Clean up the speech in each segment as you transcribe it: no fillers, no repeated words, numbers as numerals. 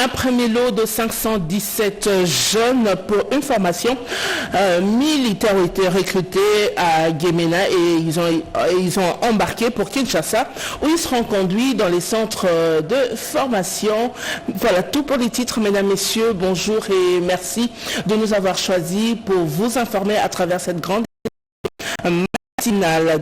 Un premier lot de 517 jeunes pour une formation militaire ont été recrutés à Guémena et ils ont embarqué pour Kinshasa où ils seront conduits dans les centres de formation. Voilà tout pour les titres, mesdames, messieurs. Bonjour et merci de nous avoir choisis pour vous informer à travers cette grande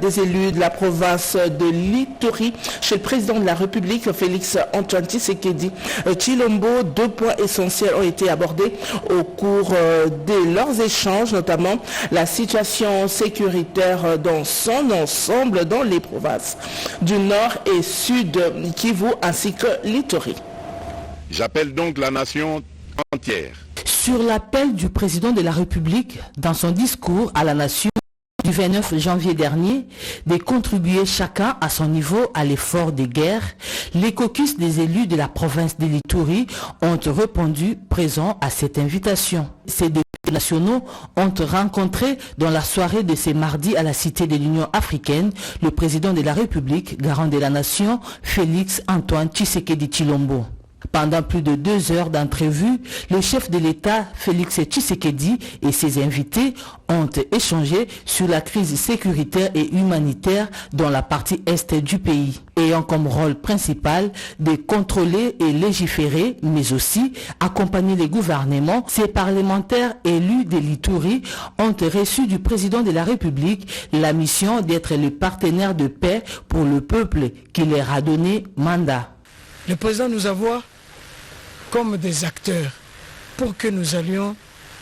des élus de la province de l'Ituri chez le président de la République, Félix Antoine Tshisekedi Tshilombo. Deux points essentiels ont été abordés au cours de leurs échanges, notamment la situation sécuritaire dans son ensemble dans les provinces du Nord et Sud Kivu ainsi que l'Ituri. J'appelle donc la nation entière. Sur l'appel du président de la République, dans son discours à la nation, du 29 janvier dernier, de contribuer chacun à son niveau à l'effort de guerre, les caucus des élus de la province de l'Ituri ont répondu présents à cette invitation. Ces députés nationaux ont rencontré dans la soirée de ce mardi à la Cité de l'Union africaine le président de la République, garant de la nation, Félix Antoine Tshisekedi Tshilombo. Pendant plus de 2 heures d'entrevue, le chef de l'État, Félix Tshisekedi, et ses invités ont échangé sur la crise sécuritaire et humanitaire dans la partie est du pays, ayant comme rôle principal de contrôler et légiférer, mais aussi accompagner les gouvernements. Ces parlementaires élus de l'Ituri ont reçu du président de la République la mission d'être le partenaire de paix pour le peuple qui leur a donné mandat. Le président nous a vus comme des acteurs pour que nous allions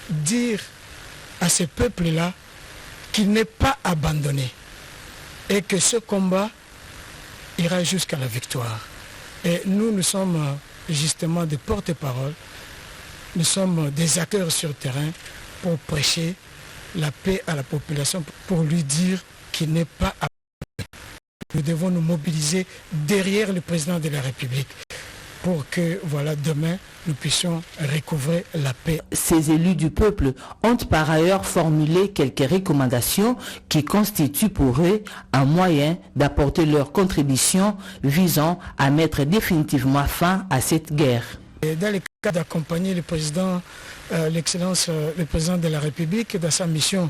dire à ce peuple-là qu'il n'est pas abandonné et que ce combat ira jusqu'à la victoire. Et nous sommes justement des porte-parole, nous sommes des acteurs sur le terrain pour prêcher la paix à la population, pour lui dire qu'il n'est pas abandonné. Nous devons nous mobiliser derrière le président de la République pour que, voilà, demain, nous puissions recouvrer la paix. Ces élus du peuple ont par ailleurs formulé quelques recommandations qui constituent pour eux un moyen d'apporter leur contribution visant à mettre définitivement fin à cette guerre. Et dans le cas d'accompagner le président, l'excellence, le président de la République dans sa mission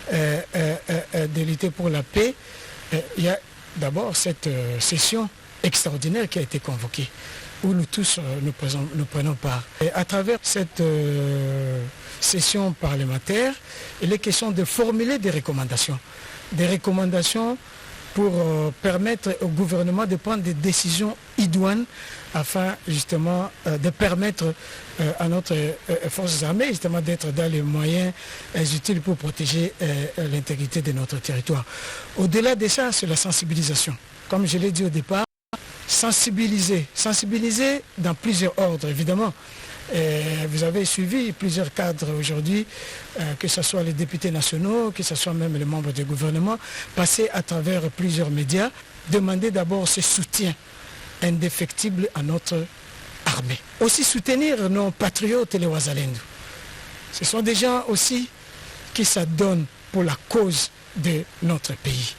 de lutter pour la paix, il y a d'abord cette session extraordinaire qui a été convoquée, où nous tous nous prenons part. Et à travers cette session parlementaire, il est question de formuler des recommandations pour permettre au gouvernement de prendre des décisions idoines afin justement de permettre à notre forces armées justement d'être dans les moyens utiles pour protéger l'intégrité de notre territoire. Au-delà de ça, c'est la sensibilisation. Comme je l'ai dit au départ, sensibiliser dans plusieurs ordres évidemment. Vous avez suivi plusieurs cadres aujourd'hui, que ce soit les députés nationaux, que ce soit même les membres du gouvernement, passer à travers plusieurs médias, demander d'abord ce soutien indéfectible à notre armée. Aussi soutenir nos patriotes et les Wazalendo. Ce sont des gens aussi qui s'adonnent pour la cause de notre pays.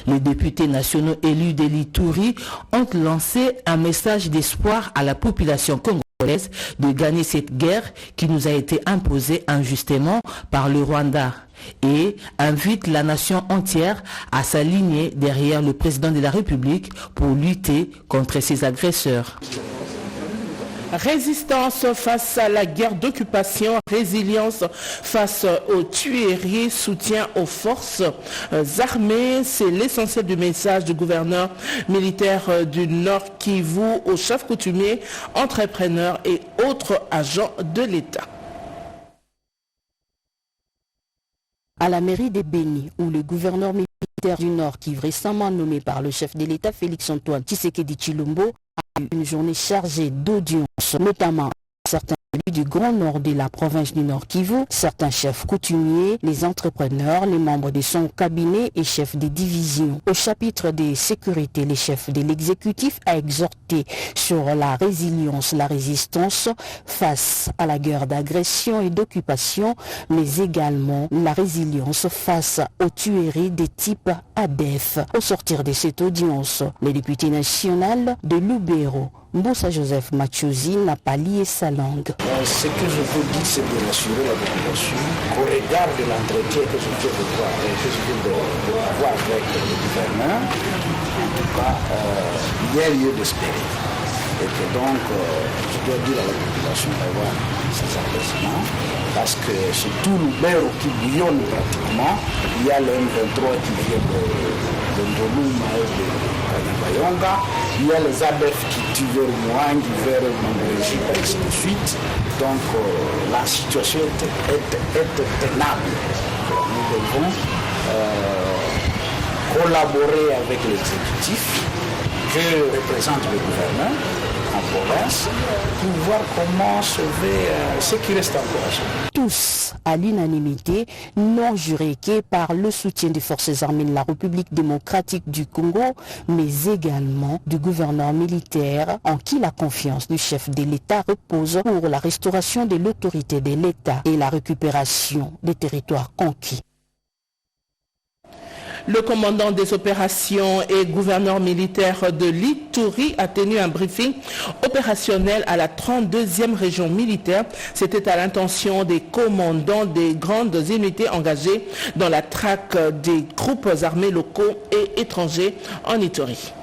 Les députés nationaux élus de l'Ituri ont lancé un message d'espoir à la population congolaise de gagner cette guerre qui nous a été imposée injustement par le Rwanda et invitent la nation entière à s'aligner derrière le président de la République pour lutter contre ces agresseurs. Résistance face à la guerre d'occupation, résilience face aux tueries, soutien aux forces armées. C'est l'essentiel du message du gouverneur militaire du Nord Kivu aux chefs coutumiers, entrepreneurs et autres agents de l'État. À la mairie de Béni, où le gouverneur militaire du Nord Kivu, récemment nommé par le chef de l'État Félix Antoine Tshisekedi Tshilombo, a eu une journée chargée d'audience, notamment certains élus du Grand Nord de la province du Nord Kivu, certains chefs coutumiers, les entrepreneurs, les membres de son cabinet et chefs des divisions. Au chapitre des sécurités, le chef de l'exécutif a exhorté sur la résilience, la résistance face à la guerre d'agression et d'occupation, mais également la résilience face aux tueries de type ADF. Au sortir de cette audience, le député national de Lubero, Mboussa Joseph Machozi n'a pas lié sa langue. Ce que je veux dire, c'est de rassurer la population qu'au regard de l'entretien que je viens de avoir avec le gouverneur, en tout cas, il y a lieu d'espérer. Et que donc, je dois dire à la population d'avoir ces apaisements, parce que c'est tout le beurre qui bouillonne pratiquement. Il y a le M23 qui vient de Ndoluma et de Kanyabayonga. Il y a les ABF qui tuent vers Mouangi, vers Mangréji, ainsi de suite. Donc la situation est tenable. Nous devons collaborer avec l'exécutif que représente le gouverneur en province pour voir comment sauver ce qui reste encore à sauver. Tous, à l'unanimité, n'ont juré que par le soutien des forces armées de la République démocratique du Congo, mais également du gouverneur militaire en qui la confiance du chef de l'État repose pour la restauration de l'autorité de l'État et la récupération des territoires conquis. Le commandant des opérations et gouverneur militaire de l'Ituri a tenu un briefing opérationnel à la 32e région militaire. C'était à l'intention des commandants des grandes unités engagées dans la traque des groupes armés locaux et étrangers en Ituri.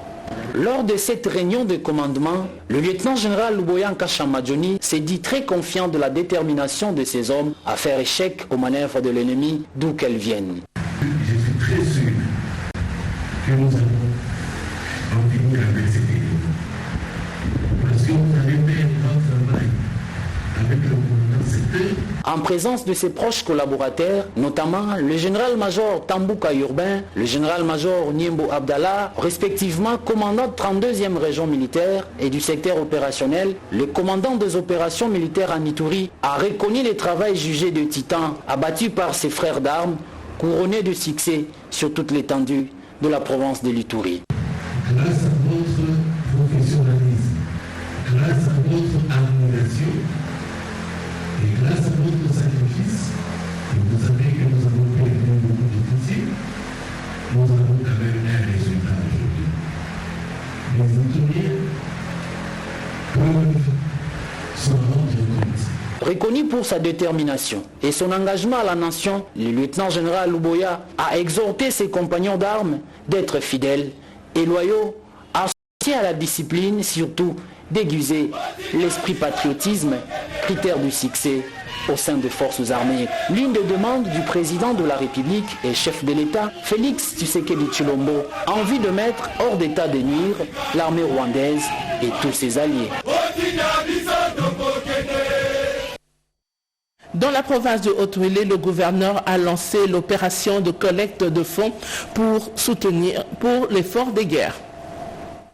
Lors de cette réunion de commandement, le lieutenant-général Luboya Kashamadjoni s'est dit très confiant de la détermination de ces hommes à faire échec aux manœuvres de l'ennemi d'où qu'elles viennent. Je suis très sûr que nous allons en finir avec cette équipe. Parce que vous avez fait un grand travail avec le commandant secteur. En présence de ses proches collaborateurs, notamment le général-major Tambouka Urbain, le général-major Niembo Abdallah, respectivement commandant de 32e région militaire et du secteur opérationnel, le commandant des opérations militaires en Ituri a reconnu le travail jugé de titan abattu par ses frères d'armes, couronné de succès sur toute l'étendue de la province de l'Ituri. Grâce à votre professionnalisme, grâce à votre abnégation et grâce à votre sacrifice, et vous savez que nous avons fait beaucoup difficile, nous avons quand même un résultat aujourd'hui. Les Ituriens, pour une fois, sont rendus compte. Reconnu pour sa détermination et son engagement à la nation, le lieutenant-général Luboya a exhorté ses compagnons d'armes d'être fidèles et loyaux, associés à la discipline, surtout d'aiguiser l'esprit patriotisme, critère du succès au sein des forces armées. L'une des demandes du président de la République et chef de l'État, Félix Tshisekedi Tshilombo, a envie de mettre hors d'état de nuire l'armée rwandaise et tous ses alliés. Dans la province de Haut-Uélé, le gouverneur a lancé l'opération de collecte de fonds pour l'effort des guerres.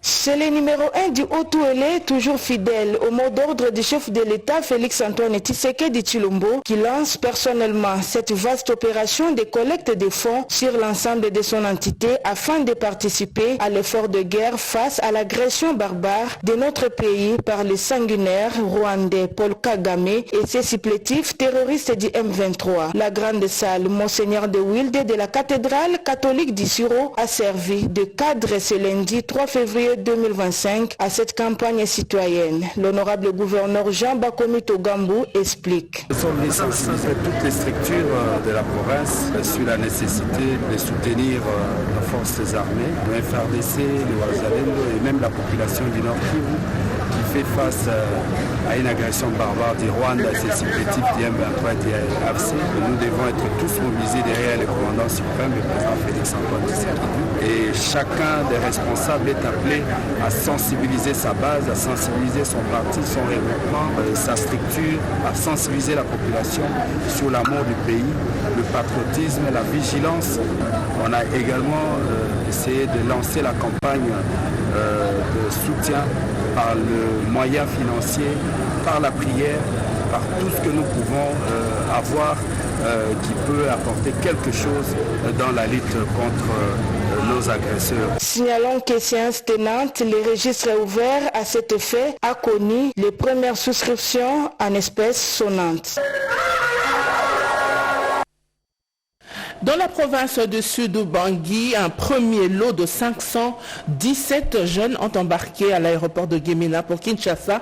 C'est le numéro 1 du Haut-Uélé, toujours fidèle au mot d'ordre du chef de l'État Félix-Antoine Tshisekedi Tshilombo, qui lance personnellement cette vaste opération de collecte de fonds sur l'ensemble de son entité afin de participer à l'effort de guerre face à l'agression barbare de notre pays par le sanguinaire rwandais Paul Kagame et ses supplétifs terroristes du M23. La grande salle Monseigneur de Wilde de la cathédrale catholique d'Issiro a servi de cadre ce lundi 3 février 2025 à cette campagne citoyenne. L'honorable gouverneur Jean Bakomi Togambou explique. Nous sommes venus sensibiliser toutes les structures de la province sur la nécessité de soutenir nos forces armées, le FARDC, le Wazalendo et même la population du Nord Kivu qui fait face à une agression barbare du Rwanda et ses supplétifs du M23 et du AFC. Nous devons être tous mobilisés derrière le commandant suprême, le président Félix-Antoine Tshisekedi. Et chacun des responsables est appelé à sensibiliser sa base, à sensibiliser son parti, son regroupement, sa structure, à sensibiliser la population sur l'amour du pays, le patriotisme, la vigilance. On a également essayé de lancer la campagne de soutien par le moyen financier, par la prière, par tout ce que nous pouvons avoir qui peut apporter quelque chose dans la lutte contre nos agresseurs. Signalons que séance tenante, le registre ouvert à cet effet a connu les premières souscriptions en espèces sonnantes. Dans la province du Sud-Bangui, un premier lot de 517 jeunes ont embarqué à l'aéroport de Gemena pour Kinshasa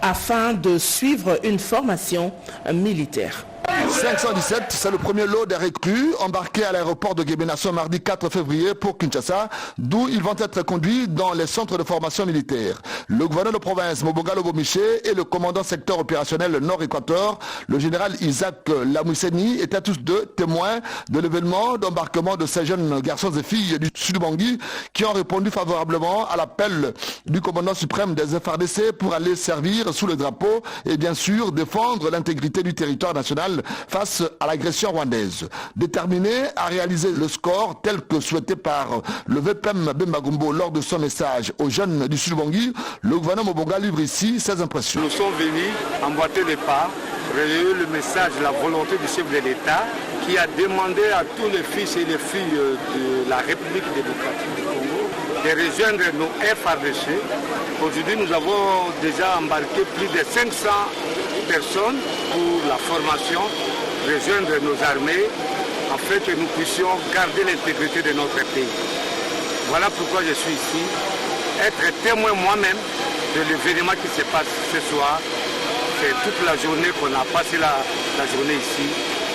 afin de suivre une formation militaire. 517, c'est le premier lot des recrues embarqués à l'aéroport de Gemena ce mardi 4 février pour Kinshasa, d'où ils vont être conduits dans les centres de formation militaire. Le gouverneur de province, Mobonga Lobomiché, et le commandant secteur opérationnel Nord-Équateur, le général Isaac Lamousseni, étaient tous deux témoins de l'événement d'embarquement de ces jeunes garçons et filles du Sud-Bangui qui ont répondu favorablement à l'appel du commandant suprême des FARDC pour aller servir sous le drapeau et bien sûr défendre l'intégrité du territoire national face à l'agression rwandaise. Déterminé à réaliser le score tel que souhaité par le VPM Bembagumbo lors de son message aux jeunes du Sud-Bangui, le gouverneur Mobonga livre ici ses impressions. Nous sommes venus emboîter les pas, relayer le message, la volonté du chef de l'État qui a demandé à tous les fils et les filles de la République démocratique du Congo de rejoindre nos FARDC. Aujourd'hui, nous avons déjà embarqué plus de 500 personnes pour la formation, rejoindre nos armées, afin que nous puissions garder l'intégrité de notre pays. Voilà pourquoi je suis ici, être témoin moi-même de l'événement qui se passe ce soir. C'est toute la journée qu'on a passé la journée ici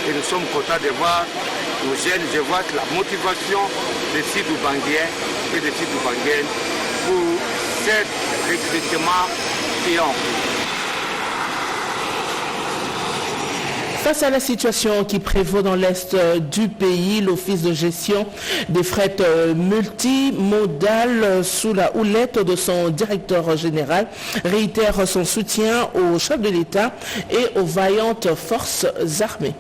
et nous sommes contents de voir nos jeunes. Je vois que la motivation des Sud-Banguiens et des Sud-Banguiennes pour cet recrutement qui ont. Face à la situation qui prévaut dans l'est du pays, l'Office de gestion des fret multimodales sous la houlette de son directeur général réitère son soutien au chef de l'État et aux vaillantes forces armées.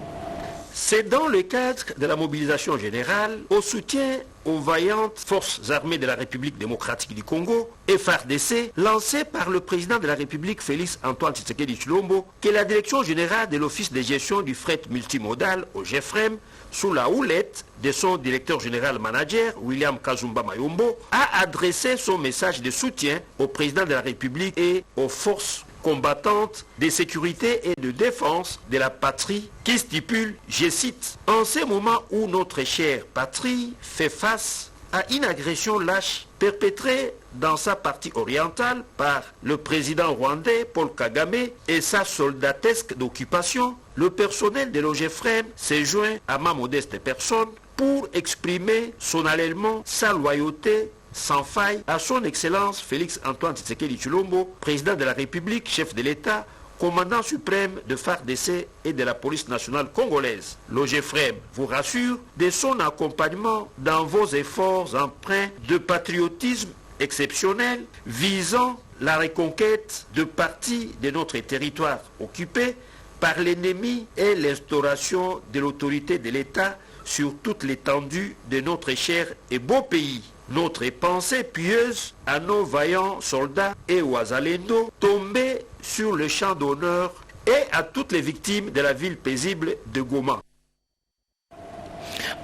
C'est dans le cadre de la mobilisation générale au soutien aux vaillantes forces armées de la République démocratique du Congo, FARDC, lancée par le président de la République Félix Antoine Tshisekedi Tshilombo, que la direction générale de l'Office de gestion du fret multimodal au GFREM, sous la houlette de son directeur général manager, William Kazumba Mayombo, a adressé son message de soutien au président de la République et aux forces combattantes de sécurité et de défense de la patrie qui stipule, je cite, « En ce moment où notre chère patrie fait face à une agression lâche perpétrée dans sa partie orientale par le président rwandais Paul Kagame et sa soldatesque d'occupation, le personnel de l'OGFREM s'est joint à ma modeste personne pour exprimer solennellement sa loyauté sans faille à son Excellence Félix Antoine Tshisekedi Tshilombo, président de la République, chef de l'État, commandant suprême de FARDC et de la police nationale congolaise. L'OGFREM vous rassure de son accompagnement dans vos efforts empreints de patriotisme exceptionnel visant la reconquête de parties de notre territoire occupé par l'ennemi et l'instauration de l'autorité de l'État sur toute l'étendue de notre cher et beau pays. Notre pensée pieuse à nos vaillants soldats et Ouazalendo tombés sur le champ d'honneur et à toutes les victimes de la ville paisible de Goma.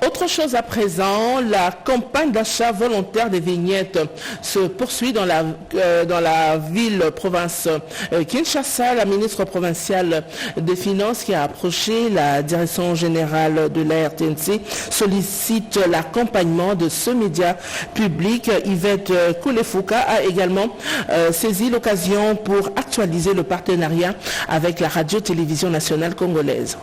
Autre chose à présent, la campagne d'achat volontaire des vignettes se poursuit dans la ville-province Kinshasa. La ministre provinciale des Finances qui a approché la direction générale de la RTNC sollicite l'accompagnement de ce média public. Yvette Koulefouka a également saisi l'occasion pour actualiser le partenariat avec la radio-télévision nationale congolaise.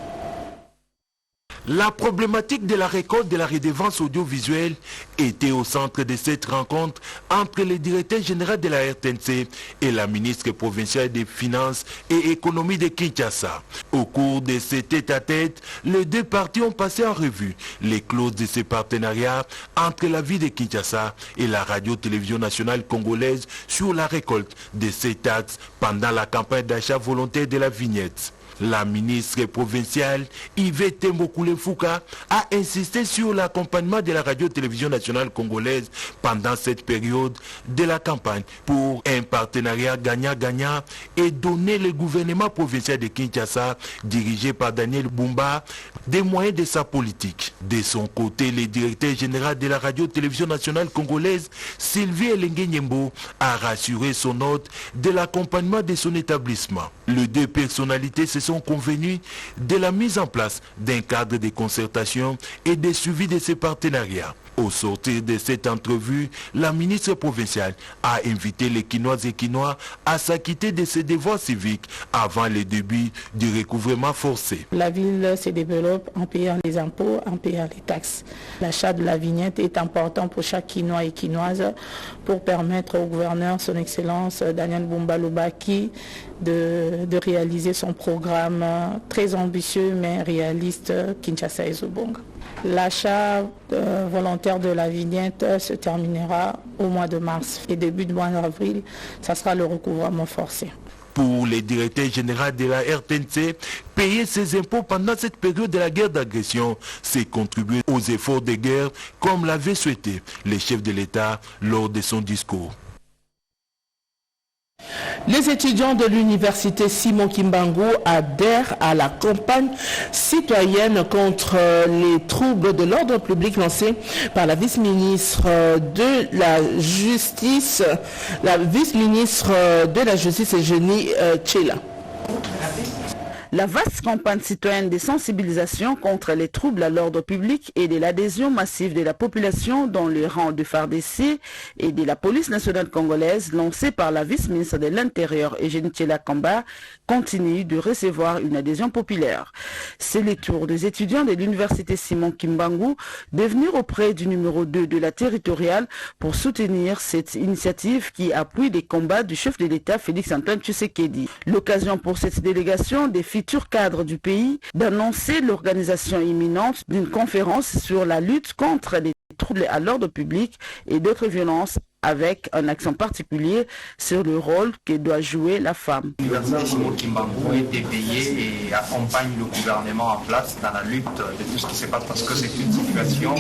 La problématique de la récolte de la redevance audiovisuelle était au centre de cette rencontre entre le directeur général de la RTNC et la ministre provinciale des Finances et Économie de Kinshasa. Au cours de ce tête-à-tête, les deux parties ont passé en revue les clauses de ce partenariat entre la ville de Kinshasa et la radio-télévision nationale congolaise sur la récolte de ces taxes pendant la campagne d'achat volontaire de la vignette. La ministre provinciale Yvette Koulefouka a insisté sur l'accompagnement de la radio-télévision nationale congolaise pendant cette période de la campagne pour un partenariat gagnant-gagnant et donner le gouvernement provincial de Kinshasa, dirigé par Daniel Bumba, des moyens de sa politique. De son côté, le directeur général de la radio-télévision nationale congolaise, Sylvie Elengue-Nyembo, a rassuré son hôte de l'accompagnement de son établissement. Les deux personnalités se sont convenus de la mise en place d'un cadre des concertations et des suivis de ces partenariats. Au sortir de cette entrevue, la ministre provinciale a invité les Quinoises et Quinois à s'acquitter de ses devoirs civiques avant le début du recouvrement forcé. La ville se développe en payant les impôts, en payant les taxes. L'achat de la vignette est important pour chaque Quinois et Quinoise pour permettre au gouverneur, son Excellence Daniel Bumba-Lubaki, de réaliser son programme très ambitieux mais réaliste Kinshasa et Zobonga. L'achat volontaire de la vignette se terminera au mois de mars et début du mois d'avril, ça sera le recouvrement forcé. Pour le directeur général de la RTNC, payer ses impôts pendant cette période de la guerre d'agression, c'est contribuer aux efforts de guerre comme l'avait souhaité le chef de l'État lors de son discours. Les étudiants de l'université Simon Kimbangu adhèrent à la campagne citoyenne contre les troubles de l'ordre public lancée par la vice-ministre de la Justice, Eugénie Tchela. La vaste campagne citoyenne de sensibilisation contre les troubles à l'ordre public et de l'adhésion massive de la population dans les rangs du FARDC et de la police nationale congolaise lancée par la vice-ministre de l'Intérieur Eugénie Tchela Kamba continue de recevoir une adhésion populaire. C'est le tour des étudiants de l'université Simon Kimbangu de venir auprès du numéro 2 de la territoriale pour soutenir cette initiative qui appuie les combats du chef de l'État Félix-Antoine Tshisekedi. L'occasion pour cette délégation des futurs cadres du pays d'annoncer l'organisation imminente d'une conférence sur la lutte contre les troubles à l'ordre public et d'autres violences avec un accent particulier sur le rôle que doit jouer la femme. L'université Simon Kimbangu est éveillée et accompagne le gouvernement en place dans la lutte de tout ce qui se passe parce que c'est une situation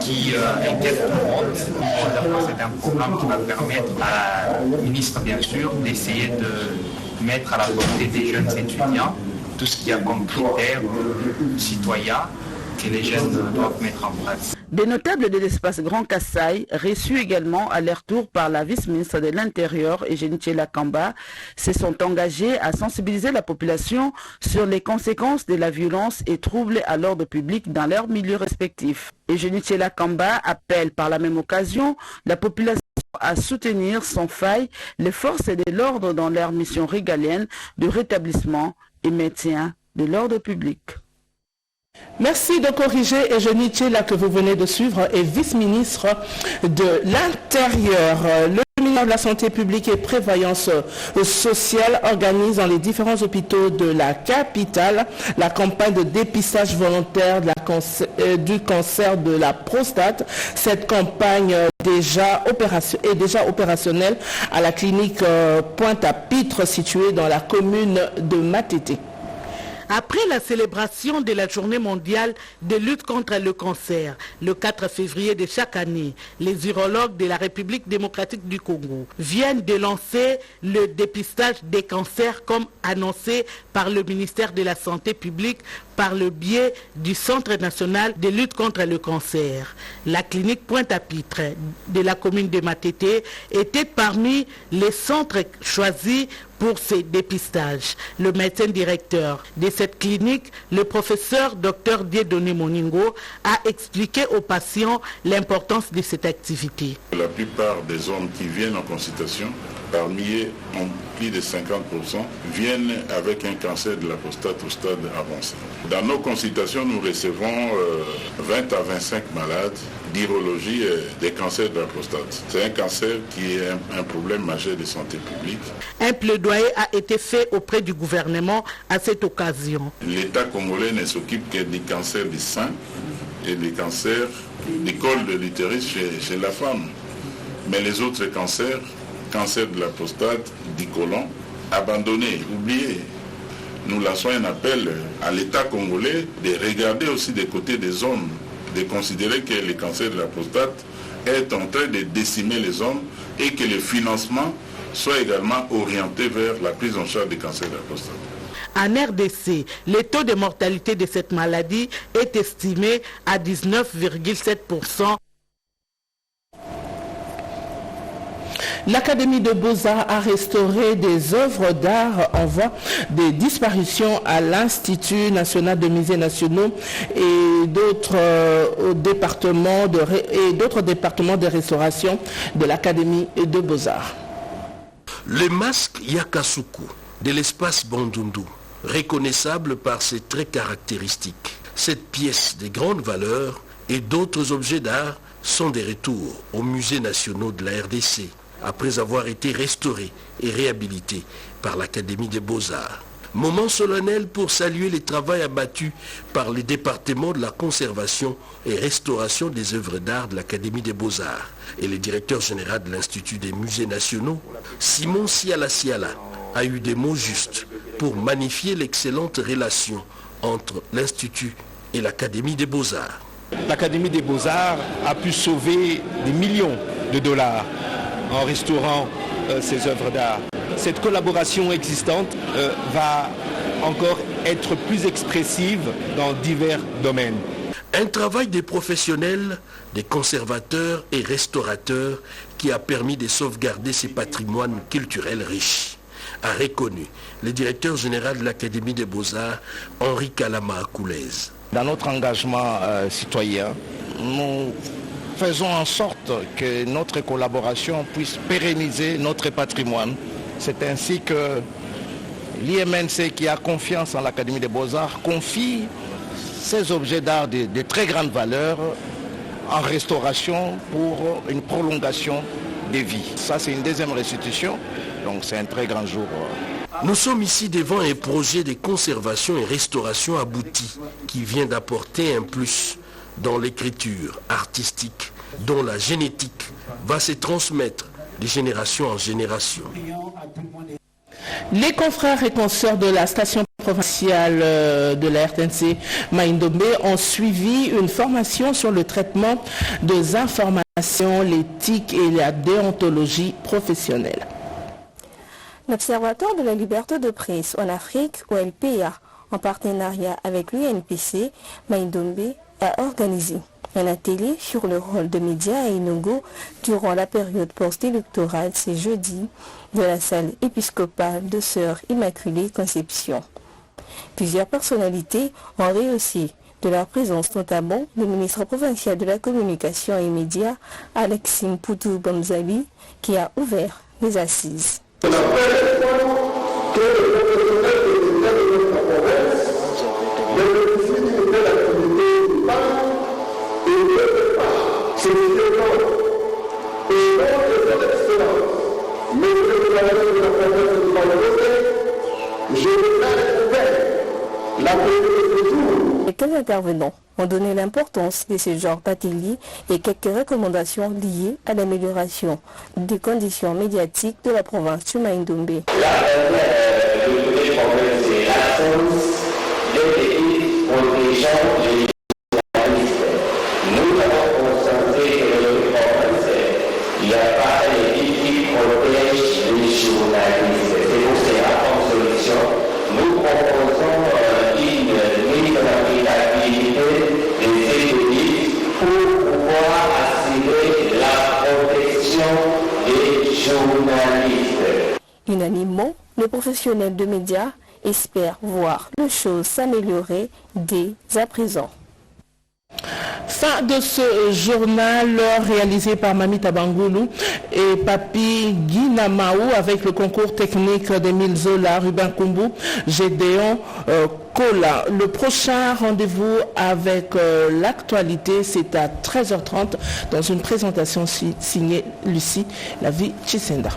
qui inquiète tout le monde. C'est un programme qui va permettre à la ministre, bien sûr, d'essayer de mettre à la portée des jeunes étudiants tout ce qu'il y a comme critères citoyens que les jeunes doivent mettre en place. Des notables de l'espace Grand Kassai, reçus également à leur tour par la vice-ministre de l'Intérieur, Eugénie Tchela Kamba, se sont engagés à sensibiliser la population sur les conséquences de la violence et troubles à l'ordre public dans leurs milieux respectifs. Eugénie Tchela Kamba appelle par la même occasion la population à soutenir sans faille les forces de l'ordre dans leur mission régalienne de rétablissement et maintien de l'ordre public. Merci de corriger. Eugénie Tchela, que vous venez de suivre, est vice-ministre de l'Intérieur. Le ministère de la Santé publique et Prévoyance sociale organise dans les différents hôpitaux de la capitale la campagne de dépistage volontaire du cancer de la prostate. Cette campagne est déjà opérationnelle à la clinique Pointe-à-Pitre située dans la commune de Matete. Après la célébration de la journée mondiale de lutte contre le cancer, le 4 février de chaque année, les urologues de la République démocratique du Congo viennent de lancer le dépistage des cancers comme annoncé par le ministère de la Santé publique par le biais du Centre national de lutte contre le cancer. La clinique Pointe-à-Pitre de la commune de Matete était parmi les centres choisis pour ces dépistages. Le médecin directeur de cette clinique, le professeur Dr Dieudonné Moningo, a expliqué aux patients l'importance de cette activité. La plupart des hommes qui viennent en consultation, parmi eux, plus de 50% viennent avec un cancer de la prostate au stade avancé. Dans nos consultations, nous recevons 20 à 25 malades d'urologie et des cancers de la prostate. C'est un cancer qui est un problème majeur de santé publique. Un plaidoyer a été fait auprès du gouvernement à cette occasion. L'État congolais ne s'occupe que des cancers du sein et des cancers du col de l'utérus chez la femme. Mais les autres cancers, cancer de la prostate, du côlon, abandonnés, oubliés. Nous lançons un appel à l'État congolais de regarder aussi des côtés des hommes, de considérer que le cancer de la prostate est en train de décimer les hommes et que le financement soit également orienté vers la prise en charge des cancers de la prostate. En RDC, le taux de mortalité de cette maladie est estimé à 19,7%. L'Académie de Beaux-Arts a restauré des œuvres d'art en voie de disparition à l'Institut national de musées nationaux et d'autres départements de restauration de l'Académie de Beaux-Arts. Le masque Yakasuku de l'espace Bandundu, reconnaissable par ses traits caractéristiques. Cette pièce de grande valeur et d'autres objets d'art sont des retours aux musées nationaux de la RDC, après avoir été restaurés et réhabilités par l'Académie des Beaux-Arts. Moment solennel pour saluer les travaux abattus par les départements de la conservation et restauration des œuvres d'art de l'Académie des Beaux-Arts et le directeur général de l'Institut des musées nationaux, Simon Siala Siala, a eu des mots justes pour magnifier l'excellente relation entre l'Institut et l'Académie des Beaux-Arts. L'Académie des Beaux-Arts a pu sauver des millions de dollars en restaurant ces œuvres d'art. Cette collaboration existante va encore être plus expressive dans divers domaines. Un travail des professionnels, des conservateurs et restaurateurs qui a permis de sauvegarder ces patrimoines culturels riches, a reconnu le directeur général de l'Académie des Beaux-Arts, Henri Kalama Akoulez. Dans notre engagement citoyen, nous faisons en sorte que notre collaboration puisse pérenniser notre patrimoine. C'est ainsi que l'IMNC, qui a confiance en l'Académie des Beaux-Arts, confie ces objets d'art de très grande valeur en restauration pour une prolongation des vies. Ça, c'est une deuxième restitution, donc c'est un très grand jour. Nous sommes ici devant un projet de conservation et restauration abouti qui vient d'apporter un plus dans l'écriture artistique dont la génétique va se transmettre de génération en génération. Les confrères et consoeurs de la station provinciale de la RTNC Maïndombe ont suivi une formation sur le traitement des informations, l'éthique et la déontologie professionnelle. L'Observatoire de la liberté de presse en Afrique, OLPA, en partenariat avec l'UNPC, Maïndombe, a organisé un atelier sur le rôle de médias à Enugu durant la période post-électorale ce jeudi de la salle épiscopale de Sœur Immaculée Conception. Plusieurs personnalités ont réussi de leur présence, notamment le ministre provincial de la Communication et Médias, Alexis Poutou Bamzabi, qui a ouvert les assises. Quelques intervenants ont donné l'importance de ce genre d'atelier et quelques recommandations liées à l'amélioration des conditions médiatiques de la province du Maïndombe. Nous avons constaté que le province, il n'y a pas d'équipe qui protège les journalistes. C'est pour cela qu'en solution, nous proposons une mise en application des économies pour pouvoir assurer la protection des journalistes. Unanimement, les professionnels de médias espèrent voir les choses s'améliorer dès à présent. Fin de ce journal réalisé par Mamita Bangoulou et Papi Guinamaou avec le concours technique d'Émile Zola, Ruben Kumbu, Gédéon Kola. Le prochain rendez-vous avec l'actualité, c'est à 13h30 dans une présentation signée Lucie Lavi Chisenda.